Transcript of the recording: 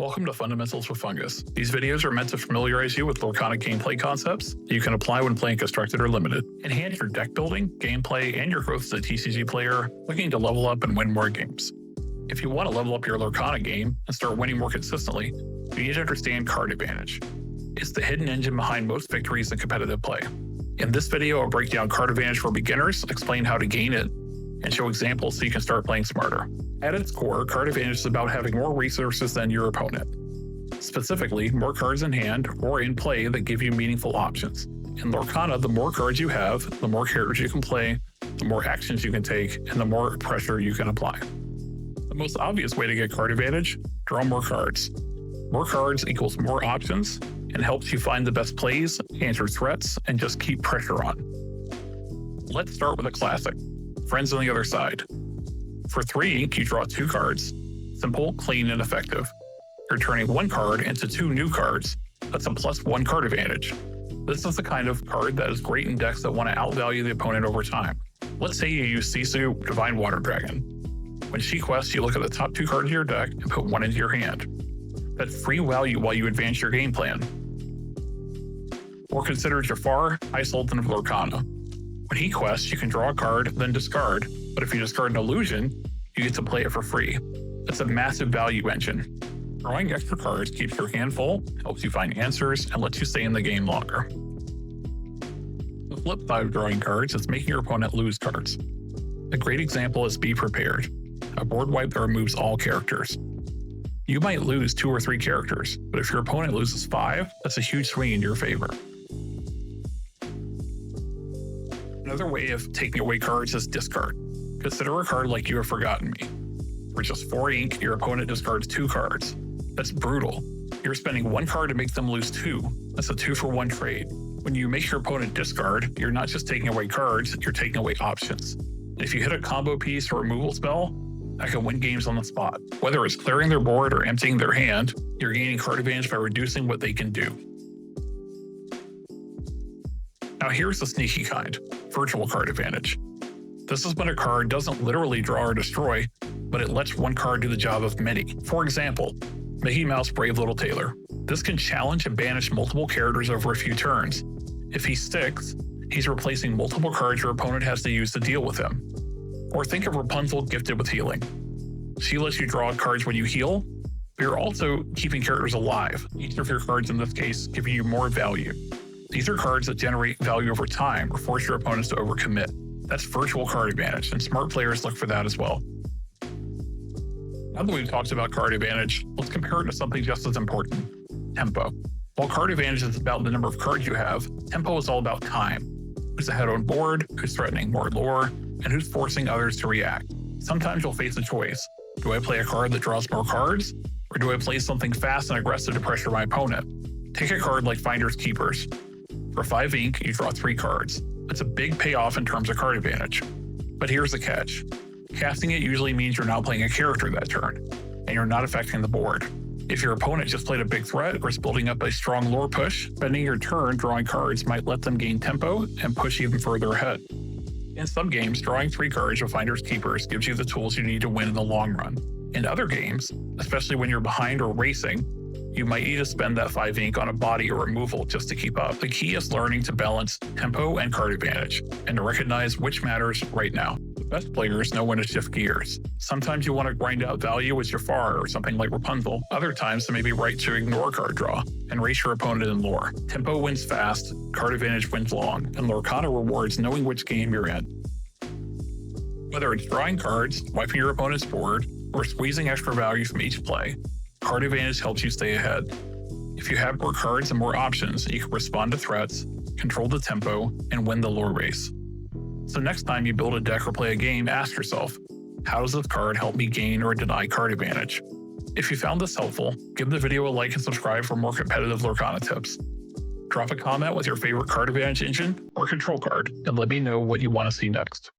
Welcome to Fundamentals with Fungus. These videos are meant to familiarize you with Lorcana gameplay concepts that you can apply when playing Constructed or Limited. Enhance your deck building, gameplay, and your growth as a TCG player looking to level up and win more games. If you want to level up your Lorcana game and start winning more consistently, you need to understand card advantage. It's the hidden engine behind most victories in competitive play. In this video, I'll break down card advantage for beginners, explain how to gain it, and show examples so you can start playing smarter. At its core, card advantage is about having more resources than your opponent. Specifically, more cards in hand or in play that give you meaningful options. In Lorcana, the more cards you have, the more characters you can play, the more actions you can take, and the more pressure you can apply. The most obvious way to get card advantage: draw more cards. More cards equals more options and helps you find the best plays, answer threats, and just keep pressure on. Let's start with a classic: Friends on the Other Side. For 3 ink, you draw 2 cards. Simple, clean, and effective. You're turning 1 card into 2 new cards. That's a +1 card advantage. This is the kind of card that is great in decks that want to outvalue the opponent over time. Let's say you use Sisu, Divine Water Dragon. When she quests, you look at the top 2 cards of your deck and put 1 into your hand. That's free value while you advance your game plan. Or consider Jafar, High Sultan of Lorcana. When he quests, you can draw a card, then discard, but if you discard an illusion, you get to play it for free. That's a massive value engine. Drawing extra cards keeps your hand full, helps you find answers, and lets you stay in the game longer. The flip side of drawing cards is making your opponent lose cards. A great example is Be Prepared, a board wipe that removes all characters. You might lose 2 or 3 characters, but if your opponent loses 5, that's a huge swing in your favor. Another way of taking away cards is discard. Consider a card like You Have Forgotten Me. For just 4 ink, your opponent discards 2 cards. That's brutal. You're spending 1 card to make them lose 2. That's a 2-for-1 trade. When you make your opponent discard, you're not just taking away cards, you're taking away options. And if you hit a combo piece or removal spell, that can win games on the spot. Whether it's clearing their board or emptying their hand, you're gaining card advantage by reducing what they can do. Now here's the sneaky kind: virtual card advantage. This is when a card doesn't literally draw or destroy, but it lets 1 card do the job of many. For example, Mickey Mouse Brave Little Tailor. This can challenge and banish multiple characters over a few turns. If he sticks, he's replacing multiple cards your opponent has to use to deal with him. Or think of Rapunzel Gifted with Healing. She lets you draw cards when you heal, but you're also keeping characters alive. Each of your cards in this case giving you more value. These are cards that generate value over time or force your opponents to overcommit. That's virtual card advantage, and smart players look for that as well. Now that we've talked about card advantage, let's compare it to something just as important: tempo. While card advantage is about the number of cards you have, tempo is all about time. Who's ahead on board, who's threatening more lore, and who's forcing others to react. Sometimes you'll face a choice. Do I play a card that draws more cards, or do I play something fast and aggressive to pressure my opponent? Take a card like Finders Keepers. For 5 ink, you draw 3 cards. That's a big payoff in terms of card advantage. But here's the catch: casting it usually means you're not playing a character that turn, and you're not affecting the board. If your opponent just played a big threat or is building up a strong lore push, spending your turn drawing cards might let them gain tempo and push even further ahead. In some games, drawing 3 cards with Finders Keepers gives you the tools you need to win in the long run. In other games, especially when you're behind or racing, you might need to spend that 5 ink on a body or removal just to keep up. The key is learning to balance tempo and card advantage, and to recognize which matters right now. The best players know when to shift gears. Sometimes you want to grind out value with Jafar or something like Rapunzel. Other times it may be right to ignore card draw and race your opponent in lore. Tempo wins fast, card advantage wins long, and Lorcana rewards knowing which game you're in. Whether it's drawing cards, wiping your opponent's board, or squeezing extra value from each play, card advantage helps you stay ahead. If you have more cards and more options, you can respond to threats, control the tempo, and win the lore race. So next time you build a deck or play a game, ask yourself, how does this card help me gain or deny card advantage? If you found this helpful, give the video a like and subscribe for more competitive Lorcana tips. Drop a comment with your favorite card advantage engine or control card, and let me know what you want to see next.